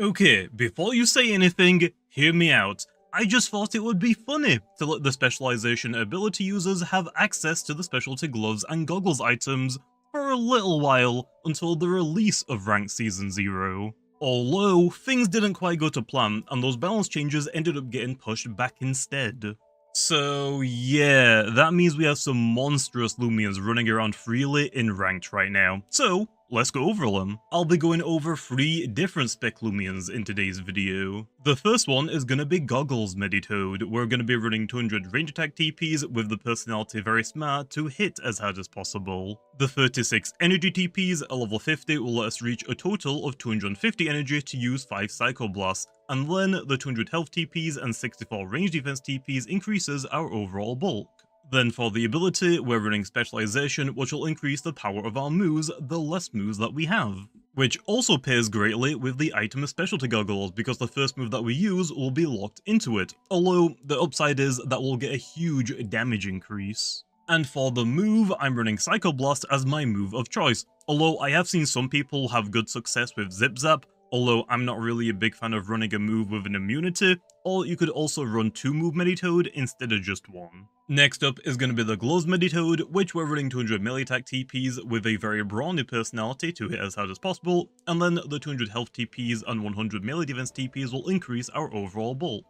Okay, before you say anything, hear me out. I just thought it would be funny to let the specialization ability users have access to the specialty gloves and goggles items for a little while until the release of Ranked Season 0. Although, things didn't quite go to plan and those balance changes ended up getting pushed back instead. So yeah, that means we have some monstrous Loomians running around freely in Ranked right now. So, let's go over them. I'll be going over 3 different spec Loomians in today's video. The first one is gonna be Goggles Meditoad. We're gonna be running 200 range attack TPs with the personality very smart to hit as hard as possible. The 36 energy TPs at level 50 will let us reach a total of 250 energy to use 5 Psycho Blasts, and then the 200 health TPs and 64 range defense TPs increases our overall bulk. Then for the ability, we're running Specialization, which will increase the power of our moves the less moves that we have. Which also pairs greatly with the item of Specialty Goggles, because the first move that we use will be locked into it, although the upside is that we'll get a huge damage increase. And for the move, I'm running Psycho Blast as my move of choice, although I have seen some people have good success with Zip Zap, although I'm not really a big fan of running a move with an immunity, or you could also run 2-move Meditoad instead of just 1. Next up is going to be the Gloves Meditoad, which we're running 200 melee attack TPs with a very brawny personality to hit as hard as possible, and then the 200 health TPs and 100 melee defense TPs will increase our overall bulk.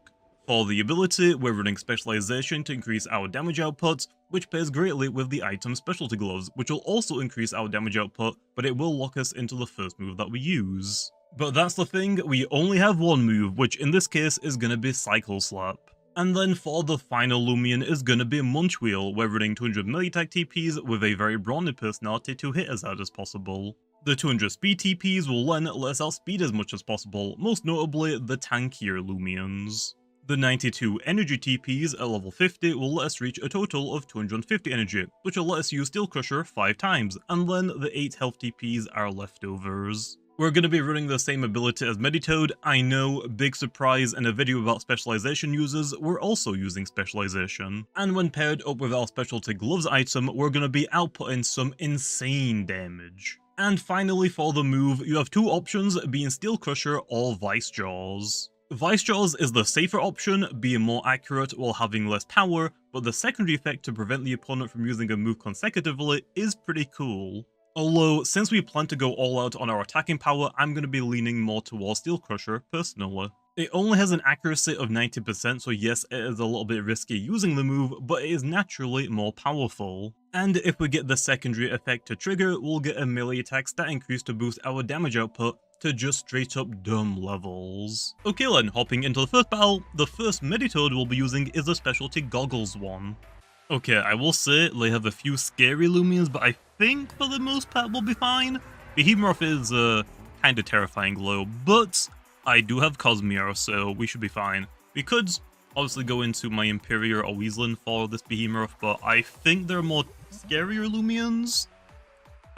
For the ability, we're running Specialization to increase our damage output, which pairs greatly with the item Specialty Gloves, which will also increase our damage output, but it will lock us into the first move that we use. But that's the thing, we only have one move, which in this case is gonna be Cycle Slap. And then for the final Loomian is gonna be Munchweel, we're running 200 melee attack TPs with a very brawny personality to hit as hard as possible. The 200 speed TPs will then let us outspeed as much as possible, most notably the tankier Loomians. The 92 energy TPs at level 50 will let us reach a total of 250 energy, which will let us use Steel Crusher 5 times, and then the 8 health TPs are leftovers. We're going to be running the same ability as Meditoad. I know, big surprise, in a video about Specialization users, we're also using Specialization. And when paired up with our Specialty Gloves item, we're going to be outputting some insane damage. And finally for the move, you have 2 options, being Steel Crusher or Vice Jaws. Vice Jaws is the safer option, being more accurate while having less power, but the secondary effect to prevent the opponent from using a move consecutively is pretty cool. Although, since we plan to go all out on our attacking power, I'm going to be leaning more towards Steel Crusher, personally. It only has an accuracy of 90%, so yes, it is a little bit risky using the move, but it is naturally more powerful. And if we get the secondary effect to trigger, we'll get a melee attack stat increase to boost our damage output to just straight up dumb levels. Okay then, hopping into the first battle, the first Meditoad we'll be using is the Specialty Goggles one. Okay, I will say they have a few scary Loomians, but I think for the most part we'll be fine. Behemoth is kinda terrifying low, but I do have Cosmere, so we should be fine. We could obviously go into my Imperior or Weaslin for this Behemoth, but I think there are more scarier Loomians.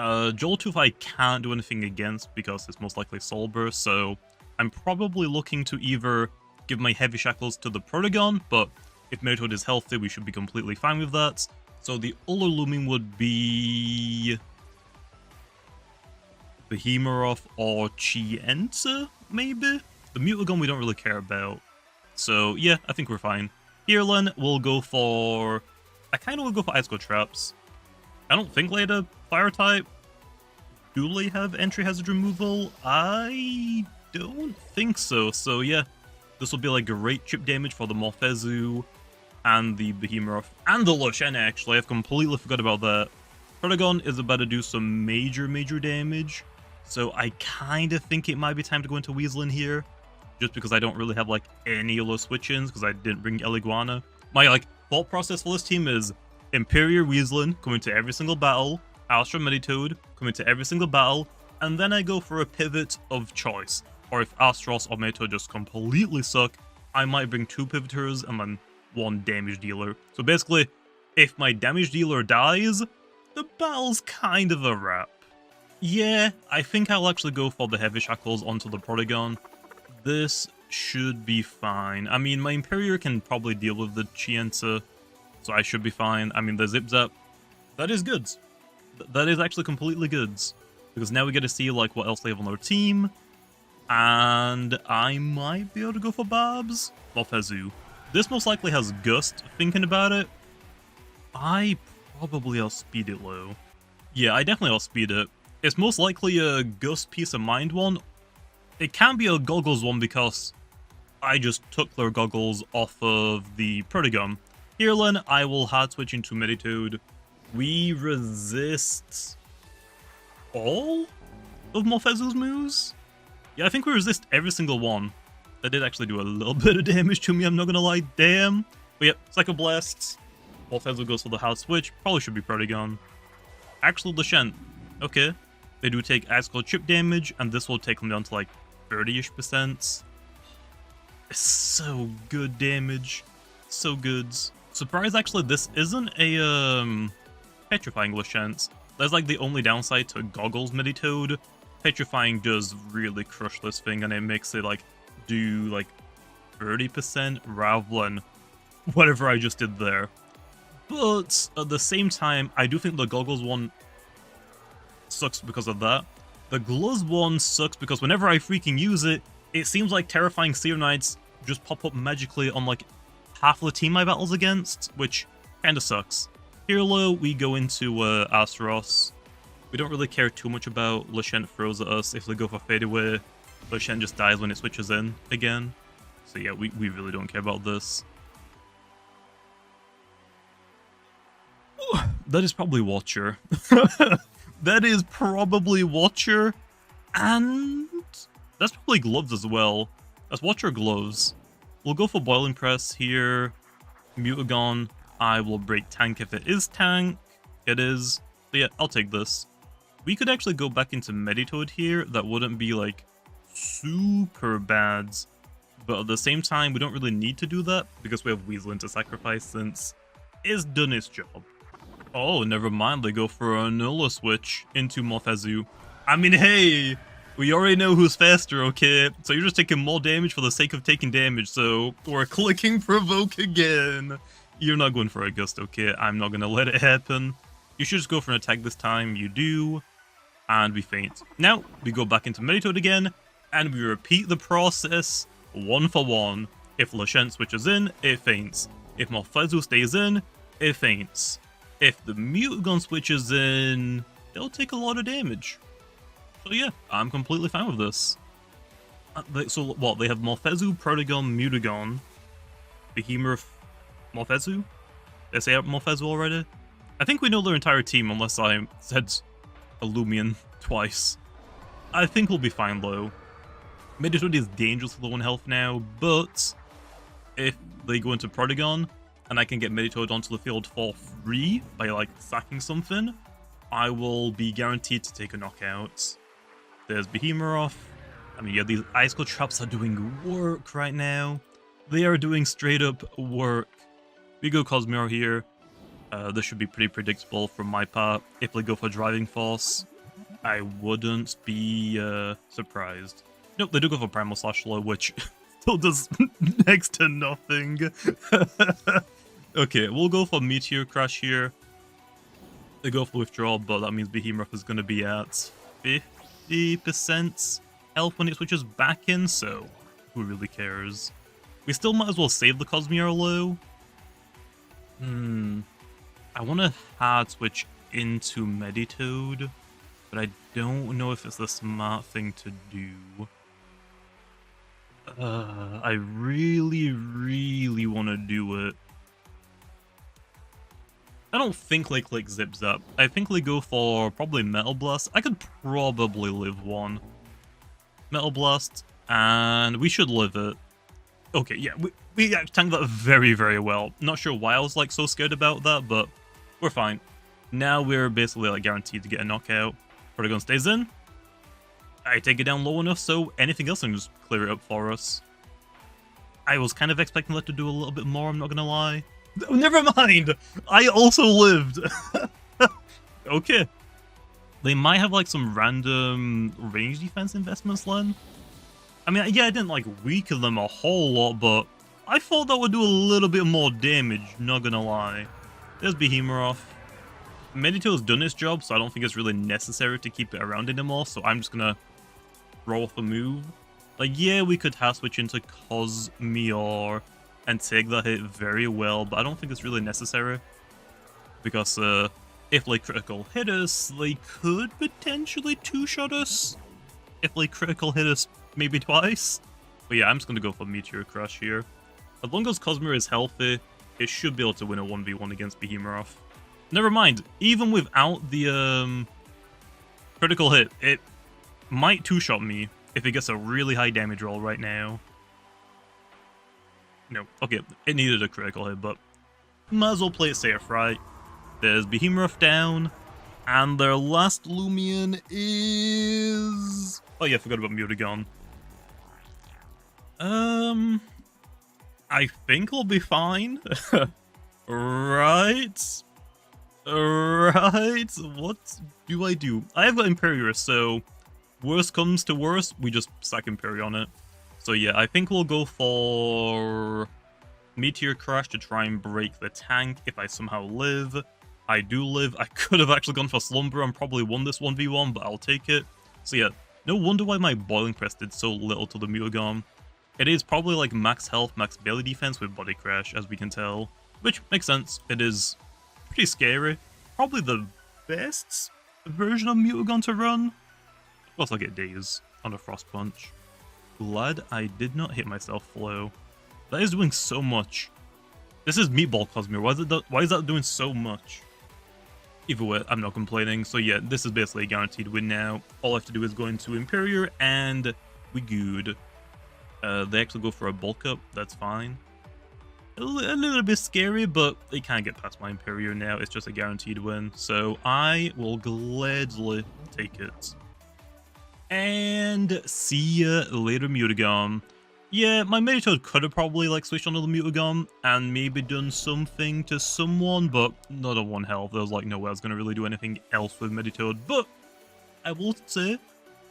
Joltooth I can't do anything against because it's most likely Soul Burst, so I'm probably looking to either give my Heavy Shackles to the Protagon, but if Meditoad is healthy, we should be completely fine with that. So the other Loomian would be Behemoth or Chienta, maybe? The Mutagon we don't really care about. So yeah, I think we're fine. Here then, we'll go for... I kind of want to go for Ice Cold Traps. I don't think they had a Fire type. Do they have entry hazard removal? I don't think so. So yeah, this will be like great chip damage for the Morphezu and the Behemoth and the Lushena, actually. I've completely forgot about that. Protagon is about to do some major damage, so I kind of think it might be time to go into Weaslin here, just because I don't really have like any of those switch-ins because I didn't bring Eliguana. My thought process for this team is Imperior Weaslin coming to every single battle, Astra Meditoad coming to every single battle, and then I go for a pivot of choice. Or if Astros or Meditoad just completely suck, I might bring 2 pivoters and then 1 damage dealer. So basically, if my damage dealer dies, the battle's kind of a wrap. Yeah, I think I'll actually go for the Heavy Shackles onto the Protagon. This should be fine. I mean, my Imperior can probably deal with the Chienta, so I should be fine. I mean, the Zip Zap, that is goods. That is actually completely goods. Because now we get to see like what else they have on their team. And I might be able to go for Babs. Morphezu. This most likely has Gust, thinking about it. I probably outspeed it low. Yeah, I definitely outspeed it. It's most likely a Gust Peace of Mind one. It can be a Goggles one because I just took their Goggles off of the Protagon. Herelan, I will hard switch into Meditoad. We resist all of Morphezu's moves? Yeah, I think we resist every single one. That did actually do a little bit of damage to me, I'm not gonna lie, damn. But yep, Psycho Blast. Morphezu goes for the hard switch, probably should be Protagon. Actual Lashent, okay. They do take Ice Cold chip damage, and this will take them down to like 30-ish%. It's so good damage. So good. Surprised actually this isn't a Petrifying Lashent. That's like the only downside to Goggles Meditoad. Petrifying does really crush this thing and it makes it like do like 30% rather than whatever I just did there. But at the same time, I do think the Goggles one sucks because of that. The Gloves one sucks because whenever I freaking use it, it seems like Terrifying Seonites just pop up magically on like half of the team I battles against, which kinda sucks. Here low, we go into Astaros. We don't really care too much about Lashent throws at us. If they go for fadeaway, Lashent just dies when it switches in again. So yeah, we really don't care about this. Ooh, that is probably Watcher. That is probably Watcher. And that's probably Gloves as well. That's Watcher Gloves. We'll go for Boiling Press here. Mutagon. I will break Tank if it is Tank. It is. So yeah, I'll take this. We could actually go back into Meditoad here. That wouldn't be like super bad. But at the same time, we don't really need to do that because we have Weaselin to sacrifice since it's done its job. Oh, never mind. They go for a Nulla switch into Morphezu. I mean, hey, we already know who's faster, okay? So you're just taking more damage for the sake of taking damage. So we're clicking Provoke again. You're not going for a Gust, okay? I'm not going to let it happen. You should just go for an attack this time. You do. And we faint. Now, we go back into Meditoad again. And we repeat the process one for one. If Lashent switches in, it faints. If Morphezu stays in, it faints. If the Mutagon switches in, they'll take a lot of damage. So yeah, I'm completely fine with this. So what, they have Morphezu, Protagon, Mutagon, Behemoth, Morphezu? Did I say Morphezu already? I think we know their entire team unless I said a Loomian twice. I think we'll be fine though. Meditoad is dangerous with low on health now, but if they go into Protagon and I can get Meditoad onto the field for free by like sacking something, I will be guaranteed to take a knockout. There's Behemoth. I mean, yeah, these Ice Cold traps are doing work right now. They are doing straight up work. We go Cosmere here. This should be pretty predictable from my part. If they go for Driving Force, I wouldn't be surprised. Nope, they do go for Primal Slash Low, which still does next to nothing. Okay, we'll go for Meteor Crash here. They go for Withdrawal, but that means Behemoth is going to be at 50% health when it switches back in, so who really cares? We still might as well save the Cosmere low. I want to hard switch into Meditoad, but I don't know if it's the smart thing to do. I really, really want to do it. I don't think they click Zip Zap. I think they go for probably Metal Blast. I could probably live one. Metal Blast, and we should live it. Okay, yeah, we tanked that very, very well. Not sure why I was like so scared about that, but we're fine. Now we're basically like guaranteed to get a knockout. Protagon stays in. I take it down low enough so anything else can just clear it up for us. I was kind of expecting that to do a little bit more, I'm not gonna lie. Never mind! I also lived! Okay. They might have like some random range defense investments, Len. I mean, yeah, I didn't like weaken them a whole lot, but I thought that would do a little bit more damage, not gonna lie. There's Behemoth. Meditoad's done its job, so I don't think it's really necessary to keep it around anymore, so I'm just gonna roll off a move. Like, yeah, we could half switch into Cosmior and take that hit very well, but I don't think it's really necessary. Because if they critical hit us, they could potentially two-shot us. If they critical hit us maybe twice. But yeah, I'm just going to go for Meteor Crash here. As long as Cosmior is healthy, it should be able to win a 1v1 against Behemoth. Never mind, even without the critical hit, it might two-shot me if it gets a really high damage roll right now. No, okay, it needed a critical hit, but might as well play it safe, right? There's Behemoth down, and their last Loomian is... Oh yeah, I forgot about Mutagon. I think we'll be fine. Right? Right? What do I do? I have got Imperior, so worst comes to worst, we just sack Imperior on it. So yeah, I think we'll go for Meteor Crash to try and break the tank if I somehow live. I do live. I could have actually gone for Slumber and probably won this 1v1, but I'll take it. So yeah, no wonder why my Boiling Press did so little to the Mutagon. It is probably like max health, max melee defense with Body Crash, as we can tell. Which makes sense. It is pretty scary. Probably the best version of Mutagon to run. Plus I get Daze on a Frost Punch. Glad I did not hit myself Flow. That is doing so much. This is Meatball Cosmere. Why is that doing so much? Either way, I'm not complaining. So yeah, this is basically a guaranteed win now. All I have to do is go into Imperior and we good. They actually go for a bulk up. That's fine. A little bit scary, but they can't get past my Imperior now. It's just a guaranteed win. So I will gladly take it. And see ya later, Mutagon. Yeah, my Meditoad could have probably like switched onto the Mutagon and maybe done something to someone, but not on 1 health. There was like no way I was going to really do anything else with Meditoad. But I will say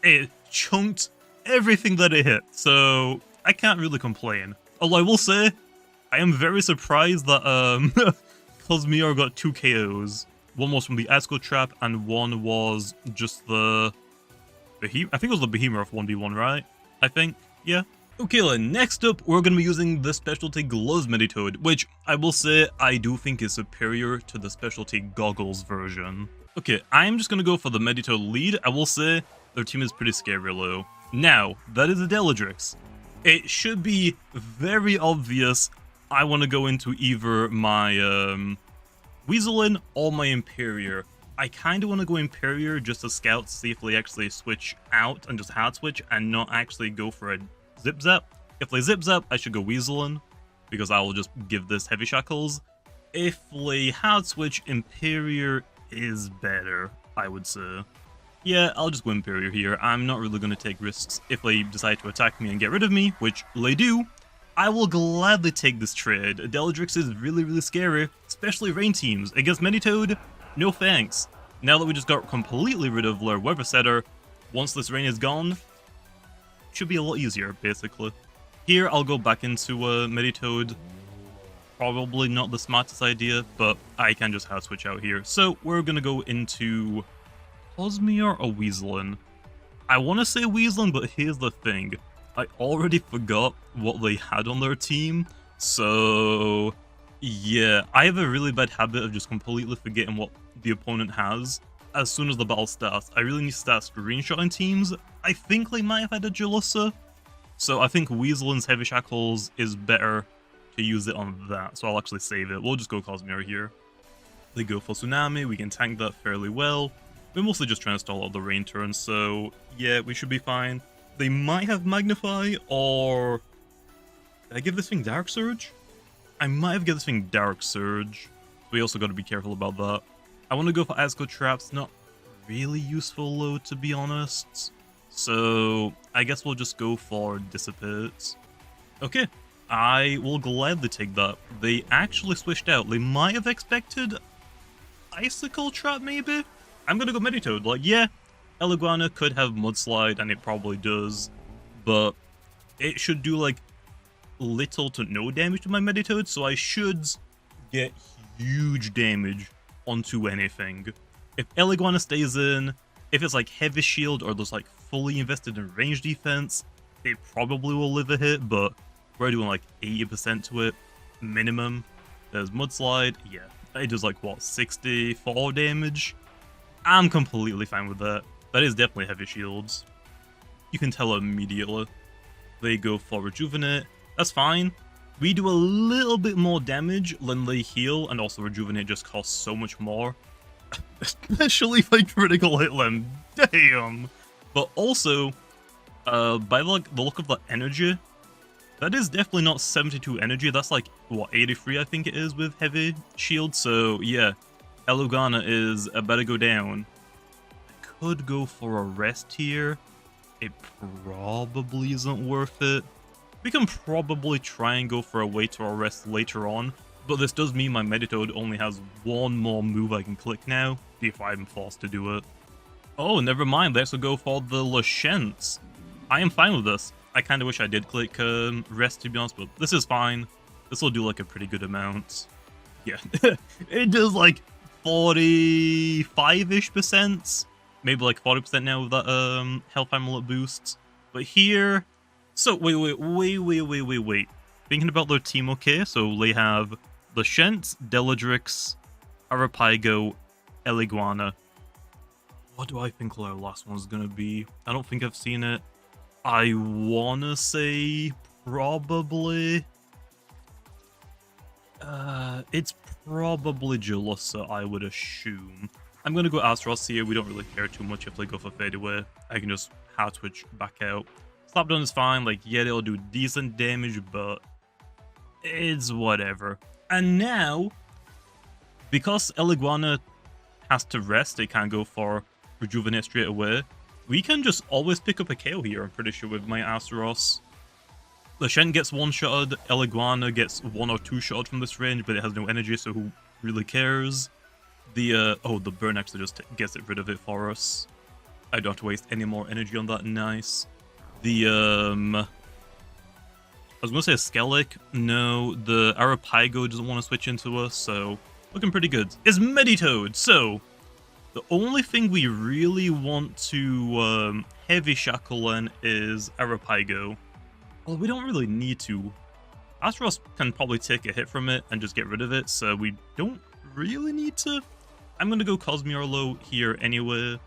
it chunked everything that it hit, so I can't really complain. Although I will say I am very surprised that Cosmior got 2 KOs. One was from the Asco Trap and one was just I think it was the Behemoth 1v1, right? I think, yeah. Okay, then next up, we're going to be using the Specialty Gloves Meditoad, which I will say I do think is superior to the Specialty Goggles version. Okay, I'm just going to go for the Meditoad lead. I will say their team is pretty scary low. Now, that is a Deladrix. It should be very obvious I want to go into either my Weaselin or my Imperior. I kind of want to go Imperior just to scout to see if they actually switch out and just hard switch and not actually go for a Zip Zap. If they Zip Zap, I should go Weaselin because I will just give this Heavy Shackles. If they hard switch, Imperior is better, I would say. Yeah, I'll just go Imperior here. I'm not really going to take risks. If they decide to attack me and get rid of me, which they do, I will gladly take this trade. Deladrix is really, really scary, especially rain teams. Against Meditoad, no thanks. Now that we just got completely rid of their Weather Setter, once this rain is gone, should be a lot easier, basically. Here, I'll go back into Meditoad. Probably not the smartest idea, but I can just hard switch out here. So, we're going to go into Cosmior or Weaselin. I want to say Weaselin, but here's the thing. I already forgot what they had on their team, so yeah, I have a really bad habit of just completely forgetting what the opponent has as soon as the battle starts. I really need to start screenshotting teams. I think they might have had a Jalissa, so I think Weaselin's Heavy Shackles is better to use it on that, so I'll actually save it. We'll just go Cosmior here. They go for Tsunami, we can tank that fairly well. We're mostly just trying to stall out the rain turn, so yeah, we should be fine. They might have Magnify, or... Did I give this thing Dark Surge? I might have given this thing Dark Surge. We also got to be careful about that. I want to go for Asco Traps, not really useful though, to be honest. So, I guess we'll just go for Dissipate. Okay, I will gladly take that. They actually switched out. They might have expected Icicle Trap, maybe? I'm gonna go Meditoad. Like, yeah, Eliguana could have Mudslide, and it probably does, but it should do, like, little to no damage to my Meditoad, so I should get huge damage onto anything. If Eliguana stays in, if it's, like, Heavy Shield or just, like, fully invested in range defense, it probably will live a hit, but we're doing like 80% to it minimum. There's Mudslide, yeah, it does like what, 64 damage? I'm completely fine with that. That is definitely heavy shields. You can tell immediately. They go for Rejuvenate, that's fine. We do a little bit more damage than they heal, and also Rejuvenate just costs so much more. Especially if I critical hit them, damn! But also, by the look of the energy, that is definitely not 72 energy, that's like, what, 83 I think it is with heavy shield, so yeah, Elugana is better go down. I could go for a rest here, it probably isn't worth it. We can probably try and go for a way to rest later on, but this does mean my Meditoad only has one more move I can click now, if I'm forced to do it. Oh, never mind, let's go for the Lashents. I am fine with this. I kind of wish I did click rest to be honest, but this is fine. This will do like a pretty good amount. Yeah, it does like 45-ish%. Maybe like 40% now with that health amulet boost. But here... So, wait. Thinking about their team, okay? So they have Lashent, Deladrix, Arapago, Eliguana. What do I think their last one's gonna be? I don't think I've seen it. I wanna say probably... it's probably Jalissa, I would assume. I'm gonna go Astaros here, we don't really care too much if they go for Fade Away. I can just hard switch back out. Slapdown is fine, like, yeah, it'll do decent damage, but it's whatever. And now, because Eliguana has to rest, it can't go for Rejuvenate straight away, we can just always pick up a KO here, I'm pretty sure, with my Astaros. Lashent gets one-shotted, Eliguana gets 1 or 2 shot from this range, but it has no energy, so who really cares? The burn actually just gets rid of it for us. I don't have to waste any more energy on that, nice. The, I was gonna say a Skellig. No, the Arapago doesn't want to switch into us, so looking pretty good. It's Meditoad, so the only thing we really want to heavy shackle in is Arapago. Well, we don't really need to. Astaros can probably take a hit from it and just get rid of it, so we don't really need to. I'm gonna go Cosmiarlo here anyway.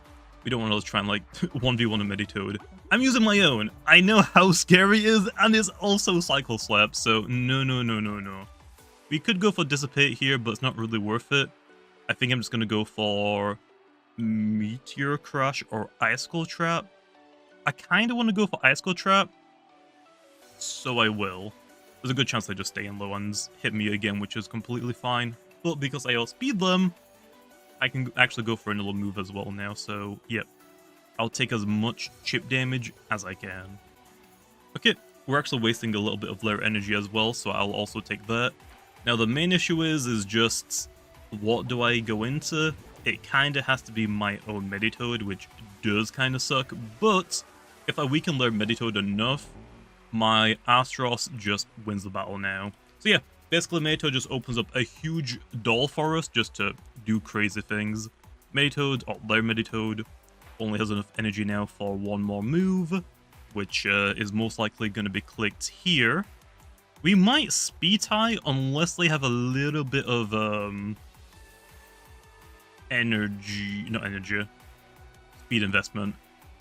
We don't want to try and like 1v1 a Meditoad. I'm using my own. I know how scary it is, and it's also Cycle Slap, so no. We could go for Dissipate here, but it's not really worth it. I think I'm just going to go for Meteor Crash or Icicle Trap. I kind of want to go for Icicle Trap, so I will. There's a good chance they just stay in low and hit me again, which is completely fine. But because I outspeed them, I can actually go for another move as well now, so yep. I'll take as much chip damage as I can. Okay, we're actually wasting a little bit of their energy as well, so I'll also take that. Now the main issue is just, what do I go into? It kind of has to be my own Meditoad, which does kind of suck, but if I weaken their Meditoad enough, my Astaros just wins the battle now. So yeah, basically Meditoad just opens up a huge door for us just to do crazy things. Meditoad, or their Meditoad, only has enough energy now for one more move, which is most likely going to be clicked here. We might speed tie unless they have a little bit of speed investment.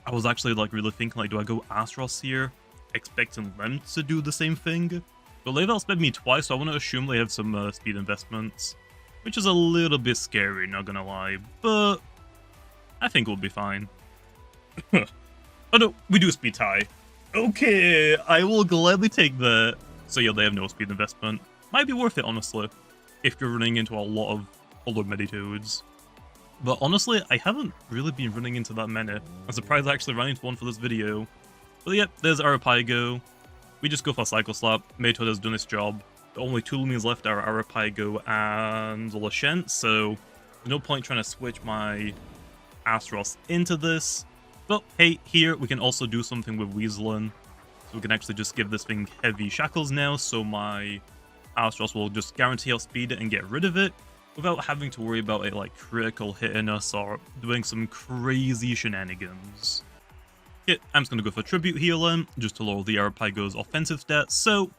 I was actually like really thinking, like, do I go Astaros here, expecting them to do the same thing? But they've outsped me twice, so I want to assume they have some speed investments, which is a little bit scary, not gonna lie, but I think we'll be fine. Oh no, we do speed tie. Okay, I will gladly take that. So yeah, they have no speed investment. Might be worth it, honestly, if you're running into a lot of other Meditoads. But honestly, I haven't really been running into that many. I'm surprised I actually ran into one for this video. But yep, there's Arapago. We just go for Cycle Slap. Meditoad has done its job. The only two Loomians left are Arapago and Lashent, so there's no point trying to switch my Astaros into this. But hey, here we can also do something with Weaselin. So we can actually just give this thing heavy shackles now, so my Astaros will just guarantee outspeed it and get rid of it, without having to worry about it like critical hitting us or doing some crazy shenanigans. Yeah, I'm just going to go for Tribute Healer, just to lower the Arapago's offensive stats, so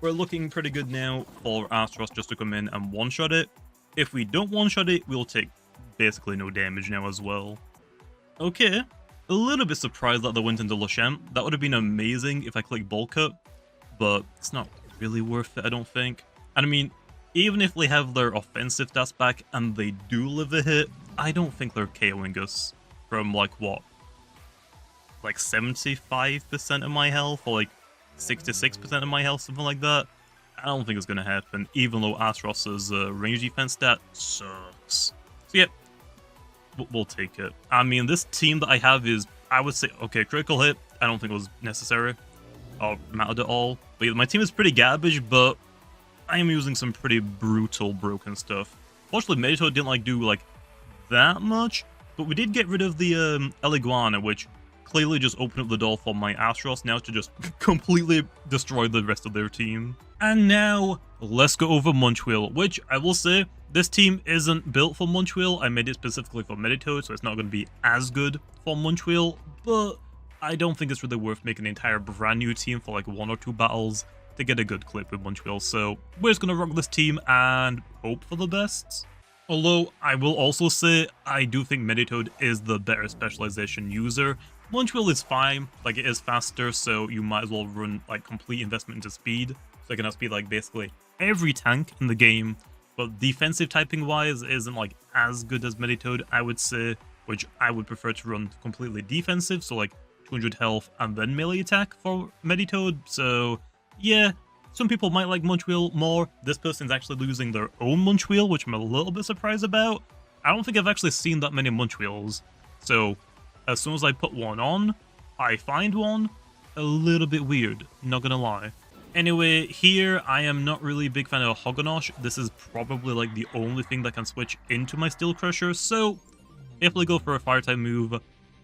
we're looking pretty good now for Astros just to come in and one-shot it. If we don't one-shot it, we'll take basically no damage now as well. Okay, a little bit surprised that they went into Lachamp. That would have been amazing if I clicked Bulk Up, but it's not really worth it, I don't think. And I mean, even if they have their offensive stats back and they do live a hit, I don't think they're KOing us from like what? Like 75% of my health, or like 66% of my health, something like that. I don't think it's going to happen, even though Astros's range defense stat sucks. So yeah, we'll take it. I mean, this team that I have is, I would say, okay, critical hit, I don't think it was necessary or mattered at all. But yeah, my team is pretty garbage, but I am using some pretty brutal broken stuff. Fortunately, Meditoad didn't like do like that much, but we did get rid of the Iguana, which clearly just opened up the door for my Astros now to just completely destroy the rest of their team. And now, let's go over Munchweel, which I will say, this team isn't built for Munchweel. I made it specifically for Meditoad, so it's not going to be as good for Munchweel, but I don't think it's really worth making an entire brand new team for like 1 or 2 battles to get a good clip with Munchweel, so we're just going to rock this team and hope for the best. Although, I will also say, I do think Meditoad is the better specialization user. Munchweel is fine, like it is faster, so you might as well run like complete investment into speed. So I can outspeed like basically every tank in the game, but defensive typing wise isn't like as good as Meditoad, I would say, which I would prefer to run completely defensive, so like 200 health and then melee attack for Meditoad. So yeah, some people might like Munchweel more. This person's actually losing their own Munchweel, which I'm a little bit surprised about. I don't think I've actually seen that many Munchweels, so as soon as I put one on, I find one a little bit weird, not gonna lie. Anyway, here I am not really a big fan of Hogonosh. This is probably like the only thing that can switch into my Steel Crusher, so if I go for a fire type move,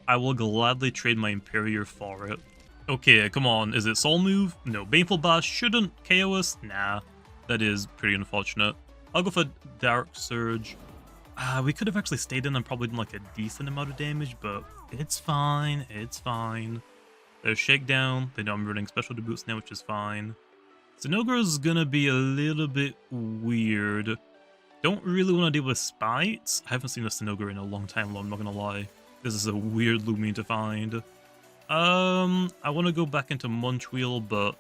I will gladly trade my Imperior for it. Okay, come on, is it Soul Move? No, Baneful Bash shouldn't KO us? Nah, that is pretty unfortunate. I'll go for Dark Surge. We could have actually stayed in and probably done like a decent amount of damage, but it's fine, it's fine. There's Shakedown, they know I'm running special boots now, which is fine. Sinogra's gonna be a little bit weird. Don't really want to deal with Spites. I haven't seen a Sinogra in a long time, though, I'm not gonna lie. This is a weird Loomian to find. I want to go back into Munchweel, but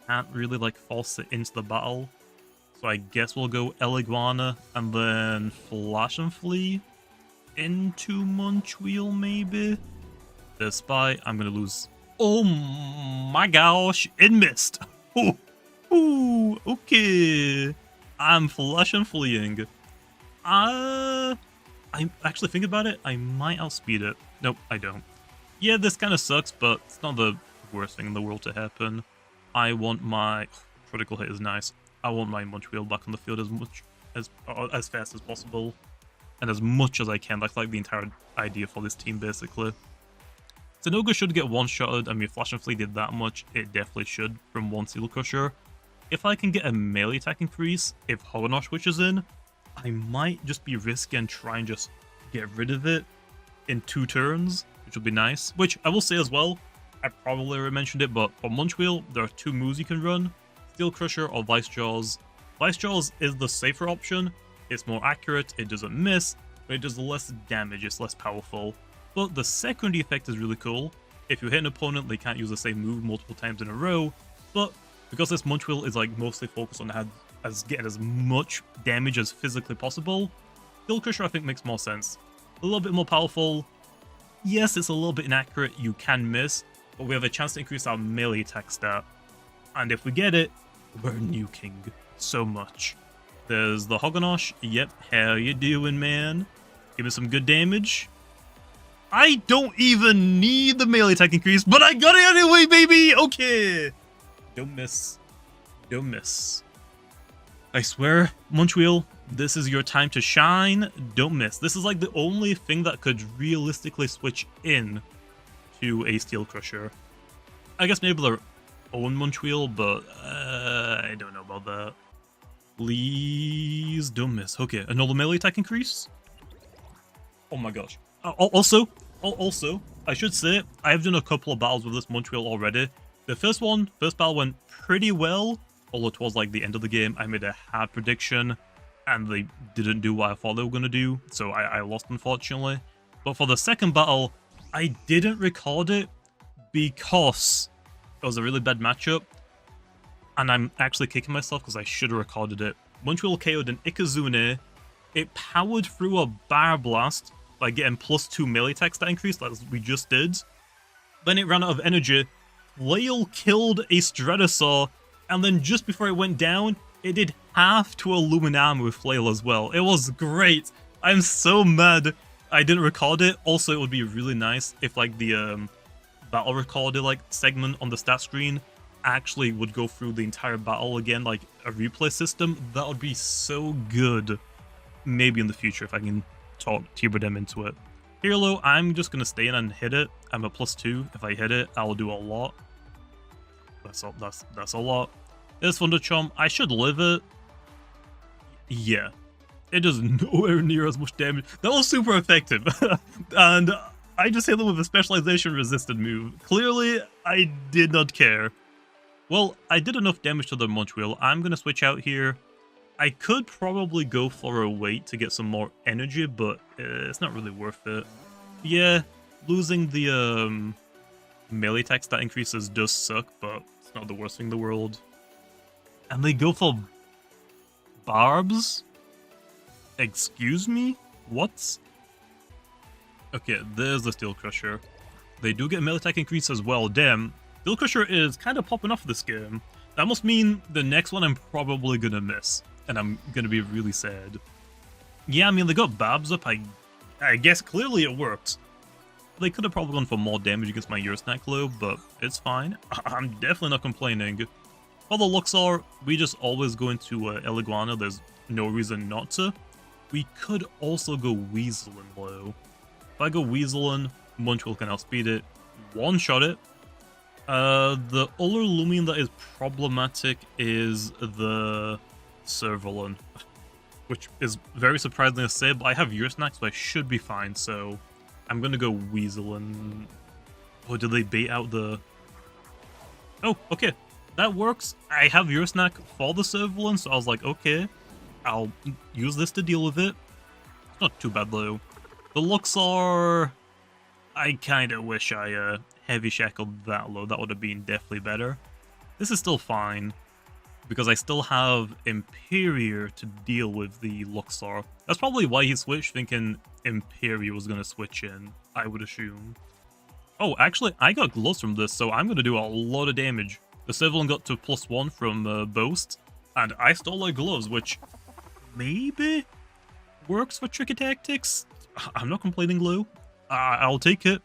can't really like force it into the battle. So I guess we'll go Iguana and then Flash and Flee into Munchweel, maybe? The Spy, I'm gonna lose. Oh my gosh, it missed. Ooh, okay. I'm Flash and Fleeing. I actually think about it, I might outspeed it. Nope, I don't. Yeah, this kind of sucks, but it's not the worst thing in the world to happen. I want my critical hit is nice. I want my Munchweel back on the field as fast as possible, and as much as I can. That's like the entire idea for this team, basically. Sinogra should get one-shotted. I mean, Flash and Flee did that much. It definitely should from one Steel Crusher. If I can get a melee attack increase, if Hogonosh switches in, I might just be risky and try and just get rid of it in 2 turns, which would be nice. Which I will say as well, I probably already mentioned it, but for Munchweel, there are 2 moves you can run. Steel Crusher or Vice Jaws. Vice Jaws is the safer option. It's more accurate, it doesn't miss, but it does less damage, it's less powerful. But the secondary effect is really cool. If you hit an opponent, they can't use the same move multiple times in a row, but because this Munchweel is like mostly focused on getting as much damage as physically possible, Steel Crusher I think makes more sense. A little bit more powerful. Yes, it's a little bit inaccurate, you can miss, but we have a chance to increase our melee attack stat. And if we get it, we're nuking so much. There's the Hogonosh. Yep, how you doing, man? Give me some good damage. I don't even need the melee attack increase, but I got it anyway, baby! Okay! Don't miss. Don't miss. I swear, Munchweel, this is your time to shine. Don't miss. This is like the only thing that could realistically switch in to a Steel Crusher. I guess maybe their own Munchweel, but I don't know about that. Please don't miss. Okay, another melee attack increase. Oh my gosh. Also, I should say, I've done a couple of battles with this Munchweel already. The first battle went pretty well, although towards like the end of the game, I made a hard prediction, and they didn't do what I thought they were going to do, so I lost unfortunately. But for the second battle, I didn't record it because it was a really bad matchup, and I'm actually kicking myself because I should have recorded it. Munchweel KO'd an Ikazune. It powered through a Bar Blast by getting +2 melee attack stat increase, like we just did. Then it ran out of energy. Flail killed a Stratosaur, and then just before it went down, it did half to a Lumen Armor with Flail as well. It was great. I'm so mad I didn't record it. Also, it would be really nice if like the battle recorder like segment on the stat screen actually would go through the entire battle again, like a replay system. That would be so good. Maybe in the future if I can talk Tiberdem into it. Hero, I'm just gonna stay in and hit it. I'm a +2. If I hit it, I'll do a lot. That's a lot. This Thunderchomp, I should live it. Yeah. It does nowhere near as much damage. That was super effective. And I just hit them with a specialization resisted move. Clearly, I did not care. Well, I did enough damage to the Munchweel. I'm gonna switch out here. I could probably go for a wait to get some more energy, but it's not really worth it. Yeah, losing the melee attack stat increases does suck, but it's not the worst thing in the world. And they go for Barbs? Excuse me? What? Okay, there's the Steel Crusher. They do get melee attack increase as well. Damn, Steel Crusher is kind of popping off this game. That must mean the next one I'm probably gonna miss, and I'm gonna be really sad. Yeah, I mean, they got Barbs up, I guess clearly it worked. They could have probably gone for more damage against my Eurosnack Globe, but it's fine. I'm definitely not complaining. For the Luxor, we just always go into Eliguana, there's no reason not to. We could also go Weaselin low. If I go Weaselin, Munchweel can outspeed it, one-shot it. The other Loomian that is problematic is the Servalin, which is very surprising to say, but I have Eurosnack, so I should be fine, so I'm gonna go Weaselin. Oh, did they bait out the... Oh, okay, that works. I have Eurosnack for the Servalin, so I was like, okay, I'll use this to deal with it. It's not too bad, though. The Luxor... I kinda wish I heavy shackled that low. That would have been definitely better. This is still fine, because I still have Imperior to deal with the Luxor. That's probably why he switched, thinking Imperior was going to switch in, I would assume. Oh, actually, I got gloves from this, so I'm going to do a lot of damage. The Servalin got to +1 from Boast, and I stole their gloves, which maybe works for tricky tactics. I'm not complaining, Lou. I'll take it.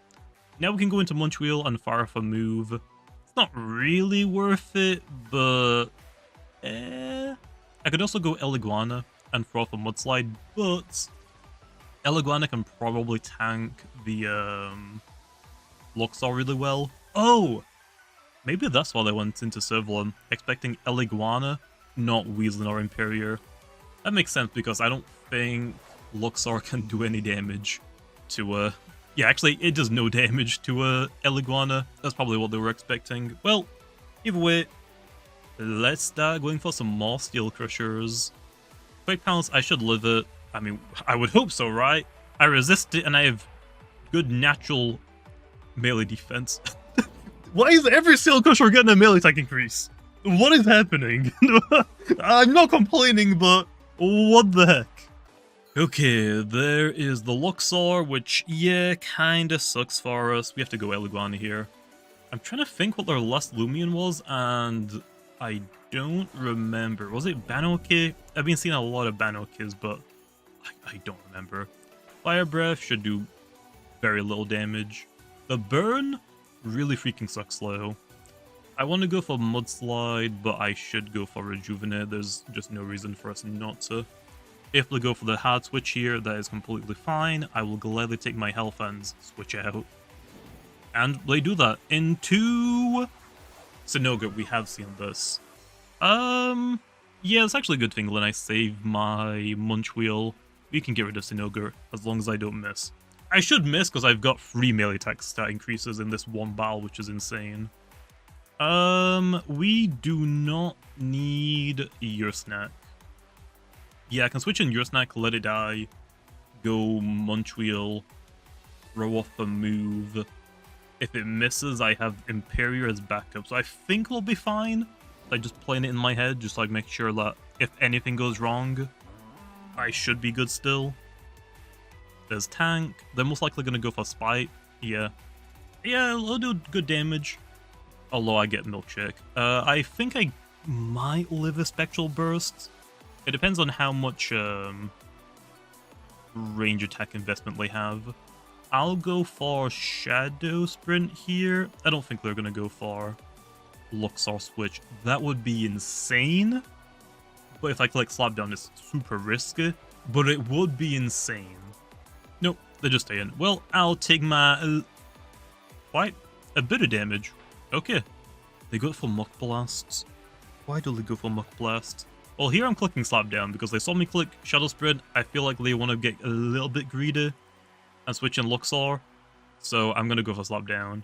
Now we can go into Munchweel and fire off a move. It's not really worth it, but... I could also go Eliguana and throw off a Mudslide, but... Eliguana can probably tank the Luxor really well. Oh! Maybe that's why they went into Servalin, expecting Eliguana, not Weaselin or Imperior. That makes sense, because I don't think Luxor can do any damage to yeah, actually, it does no damage to Eliguana. That's probably what they were expecting. Well, either way, let's start going for some more Steel Crushers. Quick Pounce, I should live it. I mean, I would hope so, right? I resist it and I have good natural melee defense. Why is every Steel Crusher getting a melee attack increase? What is happening? I'm not complaining, but what the heck? Okay, there is the Luxor, which, yeah, kinda sucks for us. We have to go Eliguana here. I'm trying to think what their last Loomian was, and I don't remember. Was it Banoke? I've been seeing a lot of Banokes, but I don't remember. Fire Breath should do very little damage. The Burn really freaking sucks slow. I want to go for Mudslide, but I should go for Rejuvenate. There's just no reason for us not to. If we go for the hard switch here, that is completely fine. I will gladly take my health and switch out. And they do that. Into Sinoga, we have seen this. Yeah, it's actually a good thing when I save my Munchweel. We can get rid of Sinoga as long as I don't miss. I should miss because I've got 3 melee attack stat increases in this one battle, which is insane. We do not need your snack. Yeah, I can switch in your snack, let it die, go Munchweel, throw off a move. If it misses, I have Imperial as backup, so I think we'll be fine. I just playing it in my head, just like make sure that if anything goes wrong, I should be good still. There's tank. They're most likely gonna go for spite. Yeah, it'll do good damage. Although I get milkshake. I think I might live a spectral burst. It depends on how much range attack investment they have. I'll go for Shadow Sprint here. I don't think they're going to go for Luxor Switch. That would be insane. But if I click Slapdown, it's super risky. But it would be insane. Nope, they're just staying. Well, I'll take my... quite a bit of damage. Okay. They go for Muck Blasts. Why do they go for Muck Blast? Well, here I'm clicking Slapdown because they saw me click Shadow Sprint. I feel like they want to get a little bit greedy and switch in Luxor. So I'm going to go for Slapdown.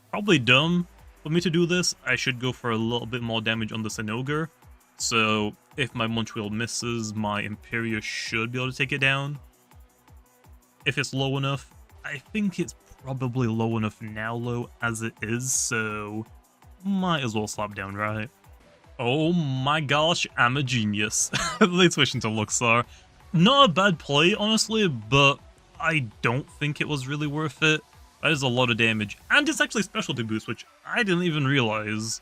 Probably dumb for me to do this. I should go for a little bit more damage on the Sinogre. So if my Munchweel misses, my Imperial should be able to take it down. If it's low enough. I think it's probably low enough now, low as it is. So might as well Slapdown, right? Oh my gosh, I'm a genius. They switched into Luxor. Not a bad play, honestly, but I don't think it was really worth it. That is a lot of damage. And it's actually specialty boost, which I didn't even realize.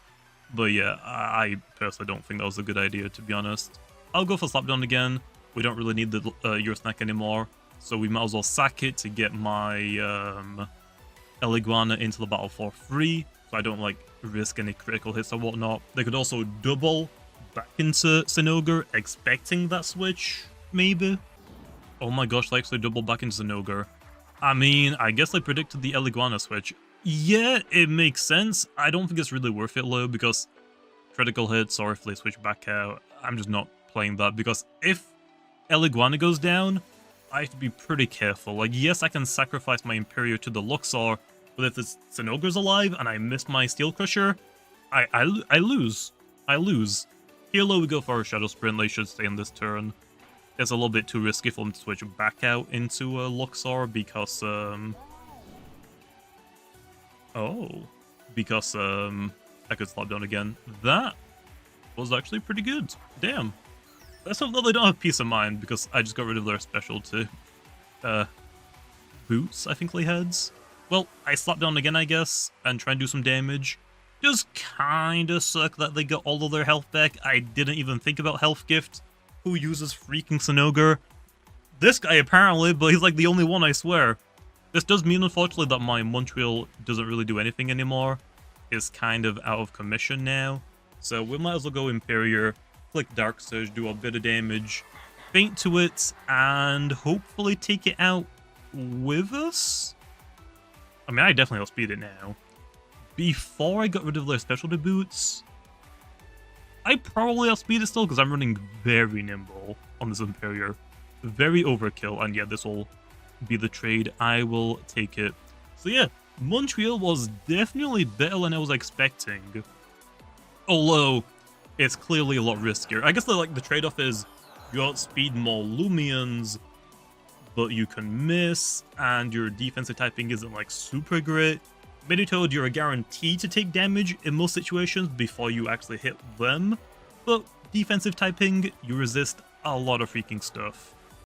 But yeah, I personally don't think that was a good idea, to be honest. I'll go for Slapdown again. We don't really need the Your Snack anymore. So we might as well sack it to get my Eliguana into the battle for free. So I don't, like, risk any critical hits or whatnot. They could also double back into Sinogre, expecting that switch, maybe. Oh my gosh, they actually double back into Sinogre. I mean, I guess they predicted the Eliguana switch. Yeah, it makes sense. I don't think it's really worth it, though, because critical hits, or if they switch back out, I'm just not playing that, because if Eliguana goes down, I have to be pretty careful. Like, yes, I can sacrifice my Imperial to the Luxor, but if the Sinogre's alive and I miss my Steel Crusher, I lose. I lose. Here, low, we go for a Shadow Sprint. They should stay in this turn. It's a little bit too risky for them to switch back out into Luxor because, I could slap down again. That was actually pretty good. Damn. Let's hope that they don't have peace of mind, because I just got rid of their specialty. Boots, I think they had. Well, I slap down again, I guess, and try and do some damage. Just kinda suck that they got all of their health back. I didn't even think about Health Gift. Who uses freaking Sinogre? This guy apparently, but he's like the only one, I swear. This does mean, unfortunately, that my Munchweel doesn't really do anything anymore. It's kind of out of commission now. So we might as well go Imperial, click Dark Surge, do a bit of damage, faint to it, and hopefully take it out with us? I mean, I definitely outspeed it now. Before I got rid of their specialty boots, I probably outspeed it still, because I'm running very nimble on this Imperial. Very overkill, and yeah, this will be the trade. I will take it. So yeah, Munchweel was definitely better than I was expecting. Although, it's clearly a lot riskier. I guess the trade-off is you outspeed more Loomians, but you can miss, and your defensive typing isn't like super great. Meditoad, you're guaranteed to take damage in most situations before you actually hit them, but defensive typing, you resist a lot of freaking stuff.